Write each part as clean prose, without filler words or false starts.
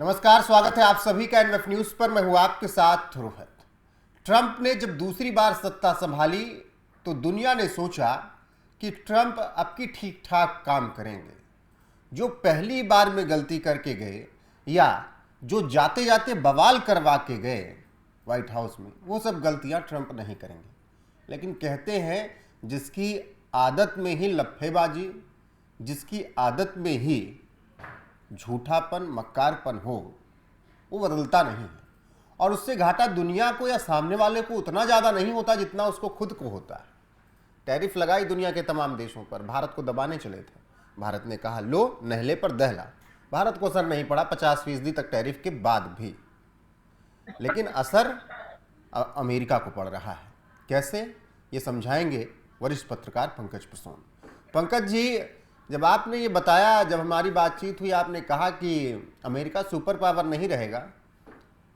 नमस्कार, स्वागत है आप सभी का एनएफ न्यूज पर। मैं हूं आपके साथ रोहित। ट्रंप ने जब दूसरी बार सत्ता संभाली तो दुनिया ने सोचा कि ट्रंप अब की ठीक ठाक काम करेंगे। जो पहली बार में गलती करके गए या जो जाते जाते बवाल करवा के गए व्हाइट हाउस में, वो सब गलतियां ट्रंप नहीं करेंगे। लेकिन कहते हैं जिसकी आदत में ही लफ्फेबाजी, जिसकी आदत में ही झूठापन मक्कारपन हो, वो बदलता नहीं है। और उससे घाटा दुनिया को या सामने वाले को उतना ज़्यादा नहीं होता जितना उसको खुद को होता है। टैरिफ लगाई दुनिया के तमाम देशों पर, भारत को दबाने चले थे। भारत ने कहा लो, नहले पर दहला। भारत को असर नहीं पड़ा 50% तक टैरिफ के बाद भी, लेकिन असर अमेरिका को पड़ रहा है। कैसे, ये समझाएंगे वरिष्ठ पत्रकार पंकज प्रसून। पंकज जी, जब आपने ये बताया, जब हमारी बातचीत हुई, आपने कहा कि अमेरिका सुपर पावर नहीं रहेगा,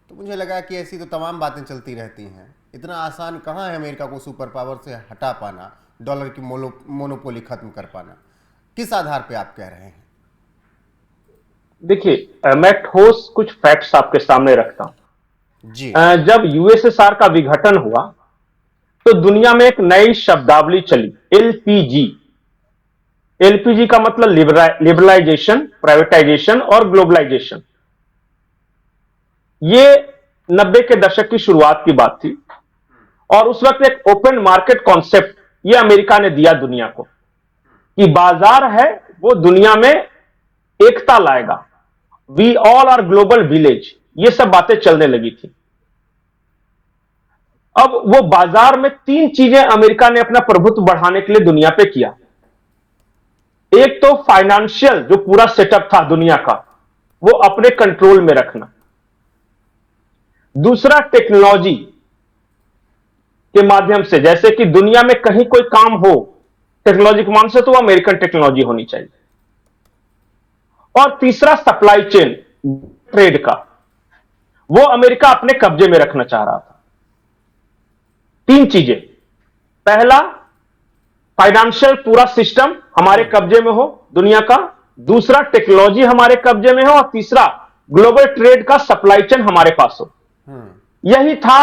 तो मुझे लगा कि ऐसी तो तमाम बातें चलती रहती हैं। इतना आसान कहाँ है अमेरिका को सुपर पावर से हटा पाना, डॉलर की मोनोपोली खत्म कर पाना। किस आधार पे आप कह रहे हैं? देखिए, मैं ठोस कुछ फैक्ट्स आपके सामने रखता हूं जी। जब यूएसएसआर का विघटन हुआ तो दुनिया में एक नई शब्दावली चली, एलपीजी। एलपीजी का मतलब लिबरलाइजेशन, प्राइवेटाइजेशन और ग्लोबलाइजेशन। ये 90 के दशक की शुरुआत की बात थी और उस वक्त एक ओपन मार्केट कॉन्सेप्ट ये अमेरिका ने दिया दुनिया को कि बाजार है वो दुनिया में एकता लाएगा, we all are global village, ये सब बातें चलने लगी थी। अब वो बाजार में तीन चीजें अमेरिका ने अपना प्रभुत्व बढ़ाने के लिए दुनिया पे किया। एक तो फाइनेंशियल जो पूरा सेटअप था दुनिया का, वो अपने कंट्रोल में रखना। दूसरा टेक्नोलॉजी के माध्यम से, जैसे कि दुनिया में कहीं कोई काम हो टेक्नोलॉजी के माध्यम से, तो वो अमेरिकन टेक्नोलॉजी होनी चाहिए। और तीसरा सप्लाई चेन, ट्रेड का, वो अमेरिका अपने कब्जे में रखना चाह रहा था। तीन चीजें, पहला फाइनेंशियल पूरा सिस्टम हमारे कब्जे में हो दुनिया का, दूसरा टेक्नोलॉजी हमारे कब्जे में हो, और तीसरा ग्लोबल ट्रेड का सप्लाई चेन हमारे पास हो। यही था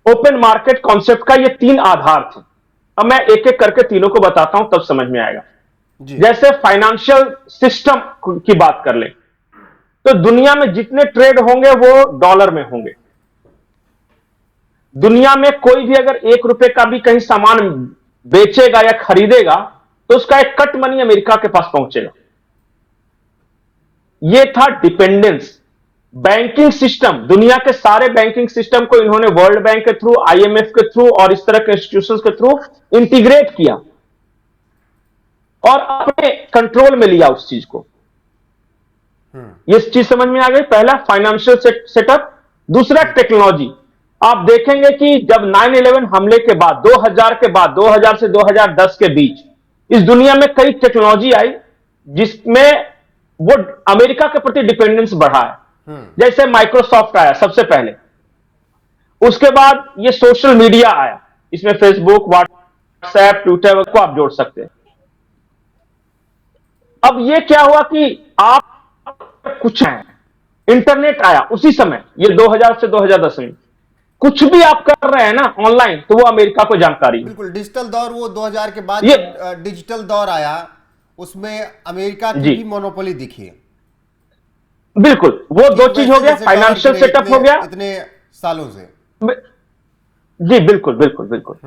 ओपन मार्केट कॉन्सेप्ट का, ये तीन आधार थे। अब मैं एक एक करके तीनों को बताता हूं, तब समझ में आएगा। जैसे फाइनेंशियल सिस्टम की बात कर ले तो दुनिया में जितने ट्रेड होंगे वो डॉलर में होंगे। दुनिया में कोई भी अगर ₹1 का भी कहीं सामान बेचेगा या खरीदेगा तो उसका एक कट मनी अमेरिका के पास पहुंचेगा। यह था डिपेंडेंस। बैंकिंग सिस्टम, दुनिया के सारे बैंकिंग सिस्टम को इन्होंने वर्ल्ड बैंक के थ्रू, आईएमएफ के थ्रू और इस तरह के इंस्टीट्यूशंस के थ्रू इंटीग्रेट किया और अपने कंट्रोल में लिया उस चीज को। ये चीज समझ में आ गई। पहला फाइनेंशियल सेटअप, दूसरा टेक्नोलॉजी। आप देखेंगे कि जब 9/11 हमले के बाद 2000 के बाद 2000 से 2010 के बीच इस दुनिया में कई टेक्नोलॉजी आई जिसमें वो अमेरिका के प्रति डिपेंडेंस बढ़ा है। जैसे माइक्रोसॉफ्ट आया सबसे पहले, उसके बाद ये सोशल मीडिया आया, इसमें फेसबुक, व्हाट्सएप, ट्विटर को आप जोड़ सकते हैं। अब ये क्या हुआ कि आप कुछ है, इंटरनेट आया उसी समय, ये 2000 से 2010 में कुछ भी आप कर रहे हैं ना ऑनलाइन, तो वो अमेरिका को जानकारी है। बिल्कुल, डिजिटल दौर, वो 2000 के बाद डिजिटल दौर आया, उसमें अमेरिका की भी मोनोपोली दिखी। बिल्कुल, वो दो चीज हो गया, फाइनेंशियल सेटअप हो गया इतने सालों से। जी बिल्कुल बिल्कुल बिल्कुल।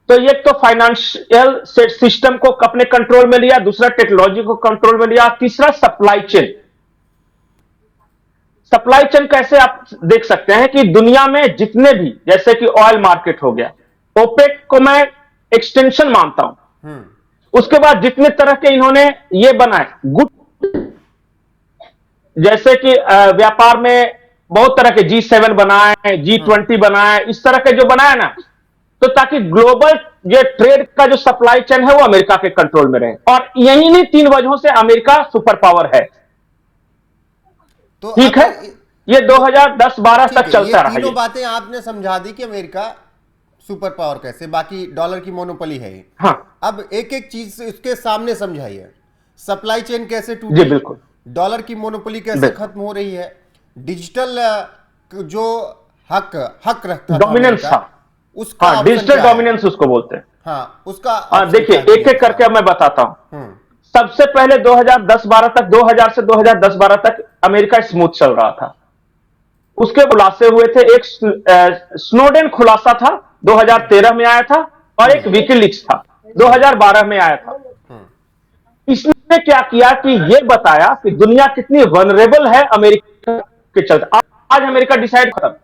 तो ये तो फाइनेंशियल सिस्टम को अपने कंट्रोल में लिया, दूसरा टेक्नोलॉजी को कंट्रोल में लिया, तीसरा सप्लाई चेन। सप्लाई चेन कैसे आप देख सकते हैं कि दुनिया में जितने भी, जैसे कि ऑयल मार्केट हो गया, ओपेक को मैं एक्सटेंशन मानता हूं। उसके बाद जितने तरह के इन्होंने ये बनाए गुड, जैसे कि व्यापार में बहुत तरह के G7 बनाए, G20 बनाए, इस तरह के जो बनाया ना, तो ताकि ग्लोबल ये ट्रेड का जो सप्लाई चेन है वो अमेरिका के कंट्रोल में रहे। और यही नहीं, तीन वजहों से अमेरिका सुपर पावर है। तो ठीक है, ये 2010-12 तक चलता रहा। तीनों बातें आपने समझा दी कि अमेरिका सुपर पावर कैसे, बाकी डॉलर की मोनोपोली है। हाँ, अब एक एक चीज इसके सामने समझाइए। सप्लाई चेन कैसे टूटी? जी बिल्कुल। डॉलर की मोनोपोली कैसे खत्म हो रही है, डिजिटल जो हक रखता था डोमिनेंस अमेरिका, था, उसका हाँ, ऑप्शन डिजिटल क्या है? डोमिनेंस उसको बोलते हैं। हाँ, उसका हाँ, ऑप्शन देखिए क्या है एक एक करके अब मैं बताता हूं। हम्म। सबसे पहले 2010-12 तक, 2000 से 2010-12 तक अमेरिका स्मूथ चल रहा था। उसके खुलासे हुए थे, एक स्नोडेन खुलासा था 2013 में आया था, और एक विकीलीक्स था 2012 में आया था। इसने क्या किया कि ये बताया कि दुनिया कितनी वनरेबल है अमेरिका के चलते। आज अमेरिका डिसाइड कर,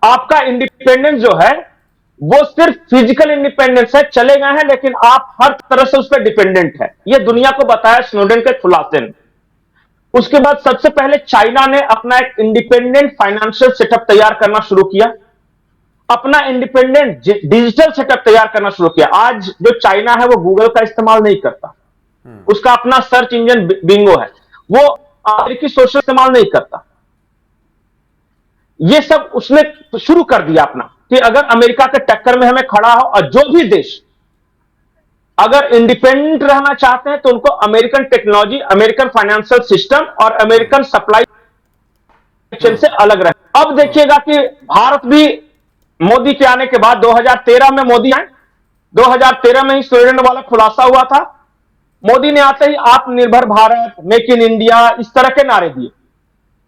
आपका इंडिपेंडेंस जो है वो सिर्फ फिजिकल इंडिपेंडेंस है, चले गए हैं, लेकिन आप हर तरह से उस पर डिपेंडेंट है। ये दुनिया को बताया स्नोडेन के खुलासे ने। उसके बाद सबसे पहले चाइना ने अपना एक इंडिपेंडेंट फाइनेंशियल सेटअप तैयार करना शुरू किया, अपना इंडिपेंडेंट डिजिटल सेटअप तैयार करना शुरू किया। आज जो चाइना है वो गूगल का इस्तेमाल नहीं करता, उसका अपना सर्च इंजन बिंगो है, वो अमेरिकी सोशल इस्तेमाल नहीं करता। ये सब उसने शुरू कर दिया अपना, कि अगर अमेरिका के टक्कर में हमें खड़ा हो, और जो भी देश अगर इंडिपेंडेंट रहना चाहते हैं तो उनको American technology, American financial system और अमेरिकन सप्लाई चेन से अलग रहे। अब देखिएगा कि भारत भी मोदी के आने के बाद 2013 में मोदी आए, 2013 में ही स्वीडन वाला खुलासा हुआ था। मोदी ने आते ही आत्मनिर्भर भारत, मेक इन इंडिया, इस तरह के नारे दिए।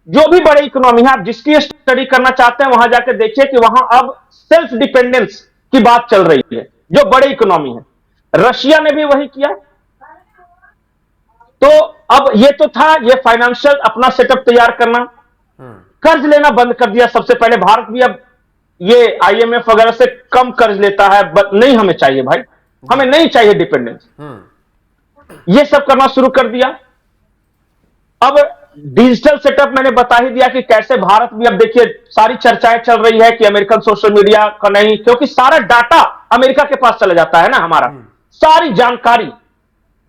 जो भी बड़ी इकोनॉमी है, आप जिसकी स्टडी करना चाहते हैं वहां जाकर देखिए कि वहां अब सेल्फ डिपेंडेंस की बात चल रही है, जो बड़ी इकोनॉमी है। रशिया ने भी वही किया। तो अब ये तो था, ये फाइनेंशियल अपना सेटअप तैयार करना, कर्ज लेना बंद कर दिया। सबसे पहले भारत भी अब ये आईएमएफ वगैरह से कम कर्ज लेता है, नहीं हमें चाहिए भाई, हमें नहीं चाहिए डिपेंडेंस, ये सब करना शुरू कर दिया। अब डिजिटल सेटअप मैंने बता ही दिया कि कैसे भारत भी, अब देखिए सारी चर्चाएं चल रही है कि अमेरिकन सोशल मीडिया का नहीं, क्योंकि सारा डाटा अमेरिका के पास चला जाता है ना, हमारा सारी जानकारी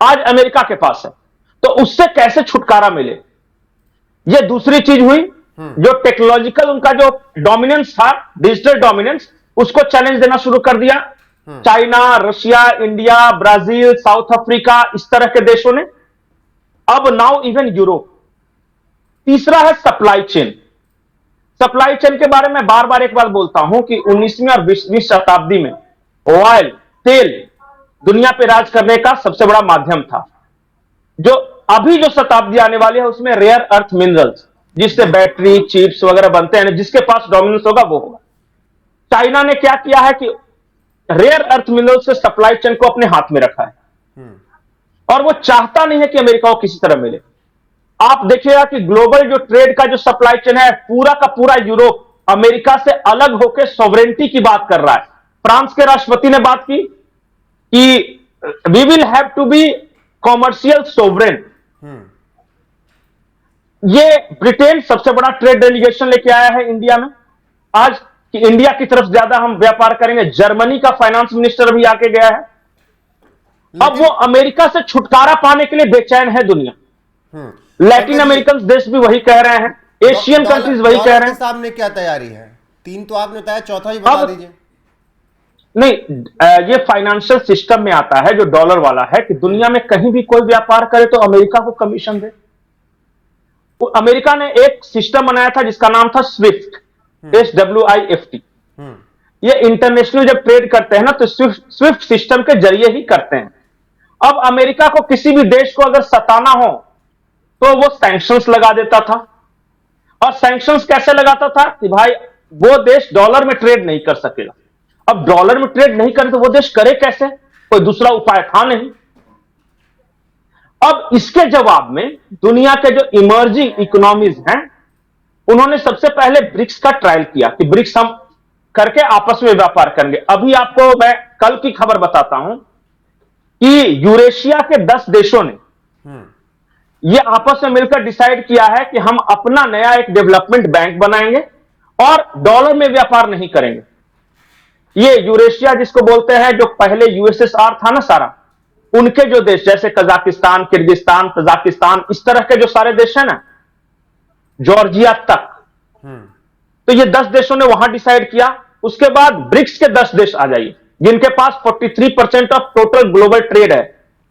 आज अमेरिका के पास है। तो उससे कैसे छुटकारा मिले, यह दूसरी चीज हुई। जो टेक्नोलॉजिकल उनका जो डोमिनेंस था, डिजिटल डोमिनेंस, उसको चैलेंज देना शुरू कर दिया China, Russia, India, Brazil, south Africa, इस तरह के देशों ने। अब नाउ इवन यूरोप। तीसरा है सप्लाई चेन। सप्लाई चेन के बारे में बार बार एक बात बोलता हूं कि 19वीं और 20वीं शताब्दी में ऑयल, तेल दुनिया पे राज करने का सबसे बड़ा माध्यम था। जो अभी जो शताब्दी आने वाली है उसमें रेयर अर्थ मिनरल्स, जिससे बैटरी, चिप्स वगैरह बनते हैं, जिसके पास डोमिनेंस होगा वो होगा। चाइना ने क्या किया है कि रेयर अर्थ मिनरल से सप्लाई चेन को अपने हाथ में रखा है, और वो चाहता नहीं है कि अमेरिका को किसी तरह मिले। आप देखिएगा कि ग्लोबल जो ट्रेड का जो सप्लाई चेन है, पूरा का पूरा यूरोप अमेरिका से अलग होकर सॉवरेनिटी की बात कर रहा है। फ्रांस के राष्ट्रपति ने बात की कि we will have to be commercial sovereign. ये ब्रिटेन सबसे बड़ा ट्रेड डेलीगेशन लेके आया है इंडिया में आज, कि इंडिया की तरफ ज्यादा हम व्यापार करेंगे। जर्मनी का फाइनेंस मिनिस्टर भी आके गया है। अब वो अमेरिका से छुटकारा पाने के लिए बेचैन है दुनिया। लैटिन अमेरिकन देश भी वही कह रहे हैं, एशियन कंट्रीज वही कह रहे हैं। सामने क्या तैयारी है? 3 तो आपने बताया, चौथा ही बता दीजिए। नहीं, ये फाइनेंशियल सिस्टम में आता है जो डॉलर वाला है, कि दुनिया में कहीं भी कोई व्यापार करे तो अमेरिका को कमीशन दे। अमेरिका ने एक सिस्टम बनाया था जिसका नाम था स्विफ्ट, SWIFT। ये इंटरनेशनल जब ट्रेड करते हैं ना तो स्विफ्ट सिस्टम के जरिए ही करते हैं। अब अमेरिका को किसी भी देश को अगर सताना हो तो वो सैंक्शंस लगा देता था। और सैंक्शंस कैसे लगाता था कि भाई वो देश डॉलर में ट्रेड नहीं कर सकेगा। अब डॉलर में ट्रेड नहीं करे तो वो देश करे कैसे, कोई दूसरा उपाय था नहीं। अब इसके जवाब में दुनिया के जो इमर्जिंग इकोनॉमीज हैं, उन्होंने सबसे पहले ब्रिक्स का ट्रायल किया कि ब्रिक्स हम करके आपस में व्यापार करेंगे। अभी आपको मैं कल की खबर बताता हूं कि यूरेशिया के 10 देशों ने यह आपस में मिलकर डिसाइड किया है कि हम अपना नया एक डेवलपमेंट बैंक बनाएंगे और डॉलर में व्यापार नहीं करेंगे। ये यूरेशिया जिसको बोलते हैं, जो पहले यूएसएसआर था ना सारा, उनके जो देश जैसे कजाकिस्तान, किर्गिस्तान, तजाकिस्तान, इस तरह के जो सारे देश हैं ना, जॉर्जिया तक, तो ये 10 देशों ने वहां डिसाइड किया। उसके बाद ब्रिक्स के 10 देश आ जाइए, जिनके पास 43% ऑफ टोटल ग्लोबल ट्रेड है।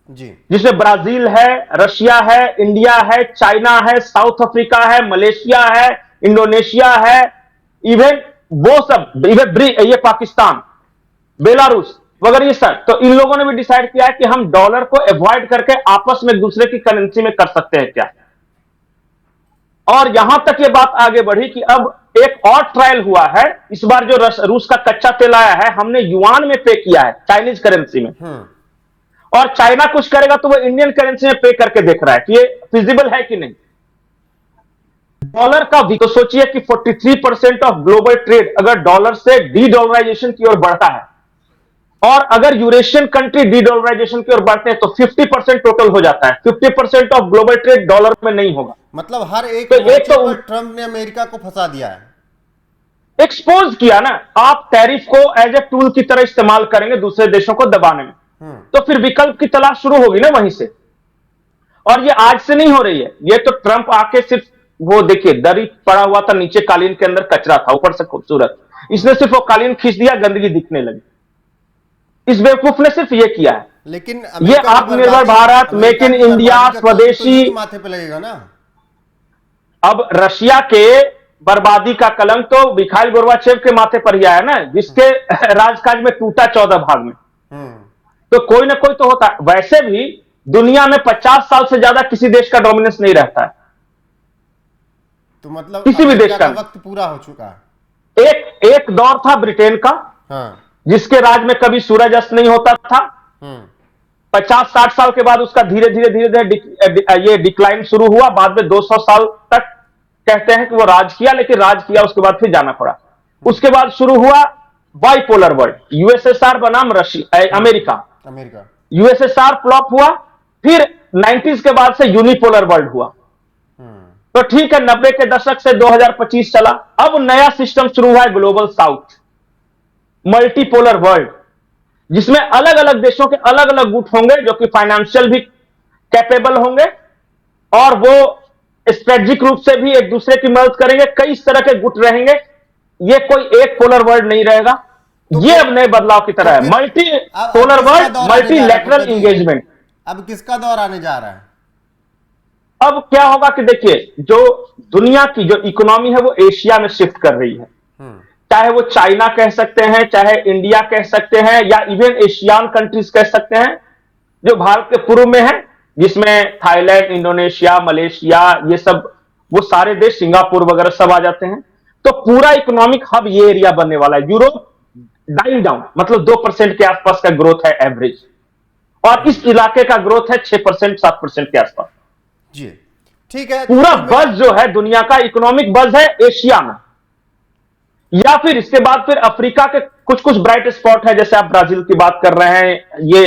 जी। जिसमें ब्राजील है, रशिया है, इंडिया है, चाइना है, साउथ अफ्रीका है, मलेशिया है, इंडोनेशिया है, इवन वो सब, इवन ये पाकिस्तान, बेलारूस वगैरह, ये सब। तो इन लोगों ने भी डिसाइड किया है कि हम डॉलर को अवॉइड करके आपस में एक दूसरे की करेंसी में कर सकते हैं क्या। और यहां तक ये बात आगे बढ़ी कि अब एक और ट्रायल हुआ है। इस बार जो रूस का कच्चा तेल आया है, हमने युआन में पे किया है, चाइनीज करेंसी में। और चाइना कुछ करेगा तो वो इंडियन करेंसी में पे करके देख रहा है कि ये फिजिबल है कि नहीं। डॉलर का भी तो सोचिए कि 43% ऑफ ग्लोबल ट्रेड अगर डॉलर से डी डॉलराइजेशन की ओर बढ़ता है, और अगर यूरेशियन कंट्री डी डॉलराइजेशन की ओर बढ़ते हैं तो 50% टोटल हो जाता है। 50% ऑफ ग्लोबल ट्रेड डॉलर में नहीं होगा। मतलब हर एक तो मोर्चे पर ट्रंप ने अमेरिका को फंसा दिया है, एक्सपोज किया ना। आप टैरिफ को एज ए टूल की तरह इस्तेमाल करेंगे दूसरे देशों को दबाने में, तो फिर विकल्प की तलाश शुरू होगी ना वहीं से। और ये आज से नहीं हो रही है, ये तो ट्रंप आके सिर्फ वो देखिए, दरी पड़ा हुआ था नीचे, कालीन के अंदर कचरा था, ऊपर से खूबसूरत, इसने सिर्फ वो कालीन खींच दिया, गंदगी दिखने लगी। इस बेवकूफ ने सिर्फ ये किया है। लेकिन ये आत्मनिर्भर भारत, मेक इन इंडिया, स्वदेशी, तो माथे पे लगेगा ना। अब रशिया के बर्बादी का कलंक तो मिखाइल गोर्बाचेव के माथे पर ही आया ना, जिसके राजकाज में टूटा 14 भाग में। तो कोई ना कोई तो होता है। वैसे भी दुनिया में 50 साल से ज्यादा किसी देश का डोमिनेंस नहीं रहता है, तो मतलब किसी भी देश का वक्त पूरा हो चुका है। एक दौर था ब्रिटेन का, जिसके राज में कभी सूरज अस्त नहीं होता था। 50-60 साल के बाद उसका धीरे धीरे ये डिक्लाइन शुरू हुआ। बाद में 200 साल तक कहते हैं कि वो राज किया, लेकिन राज किया उसके बाद फिर जाना पड़ा। उसके बाद शुरू हुआ बाइपोलर वर्ल्ड, यूएसएसआर बनाम अमेरिका। यूएसएसआर फ्लॉप हुआ, फिर 90s के बाद से यूनिपोलर वर्ल्ड हुआ। तो ठीक है, 90 के दशक से 2025 चला। अब नया सिस्टम शुरू हुआ है, ग्लोबल साउथ, मल्टीपोलर वर्ल्ड, जिसमें अलग अलग देशों के अलग अलग गुट होंगे, जो कि फाइनेंशियल भी कैपेबल होंगे, और वो स्ट्रेटेजिक रूप से भी एक दूसरे की मदद करेंगे। कई इस तरह के गुट रहेंगे। ये कोई एक पोलर वर्ल्ड नहीं रहेगा। तो ये अब नए बदलाव की तरह है, multi polar world, multilateral engagement. अब किसका दौर आने जा रहा है? अब क्या होगा कि देखिए, जो दुनिया की जो इकोनॉमी है वो एशिया में शिफ्ट कर रही है। चाहे वो चाइना कह सकते हैं, चाहे इंडिया कह सकते हैं, या इवन एशियान कंट्रीज कह सकते हैं, जो भारत के पूर्व में है, जिसमें थाईलैंड, इंडोनेशिया, मलेशिया, ये सब, वो सारे देश, सिंगापुर वगैरह सब आ जाते हैं। तो पूरा इकोनॉमिक हब ये एरिया बनने वाला है। यूरोप डाइंग डाउन, मतलब 2% के आसपास का ग्रोथ है एवरेज, और इस इलाके का ग्रोथ है 6%, 7% के आसपास। जी ठीक है। पूरा बज जो है दुनिया का इकोनॉमिक बज है एशिया में, या फिर इसके बाद फिर अफ्रीका के कुछ कुछ ब्राइट स्पॉट है, जैसे आप ब्राजील की बात कर रहे हैं, ये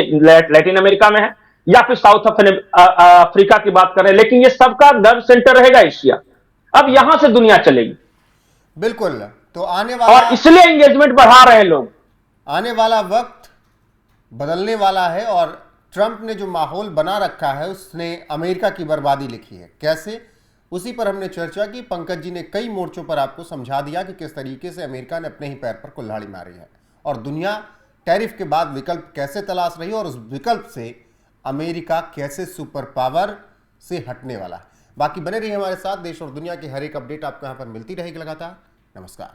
लैटिन अमेरिका में है, या फिर साउथ अफ्रीका की बात कर रहे हैं, लेकिन ये सबका नर्व सेंटर रहेगा एशिया। अब यहां से दुनिया चलेगी। बिल्कुल। तो आने वाला, और इसलिए एंगेजमेंट बढ़ा रहे हैं लोग। आने वाला वक्त बदलने वाला है, और ट्रंप ने जो माहौल बना रखा है उसने अमेरिका की बर्बादी लिखी है। कैसे, उसी पर हमने चर्चा की। पंकज जी ने कई मोर्चों पर आपको समझा दिया कि किस तरीके से अमेरिका ने अपने ही पैर पर कुल्हाड़ी मारी है, और दुनिया टैरिफ के बाद विकल्प कैसे तलाश रही है, और उस विकल्प से अमेरिका कैसे सुपर पावर से हटने वाला है। बाकी बने रहिए हमारे साथ। देश और दुनिया की हर एक अपडेट आपको यहाँ पर मिलती रहेगी लगातार। नमस्कार।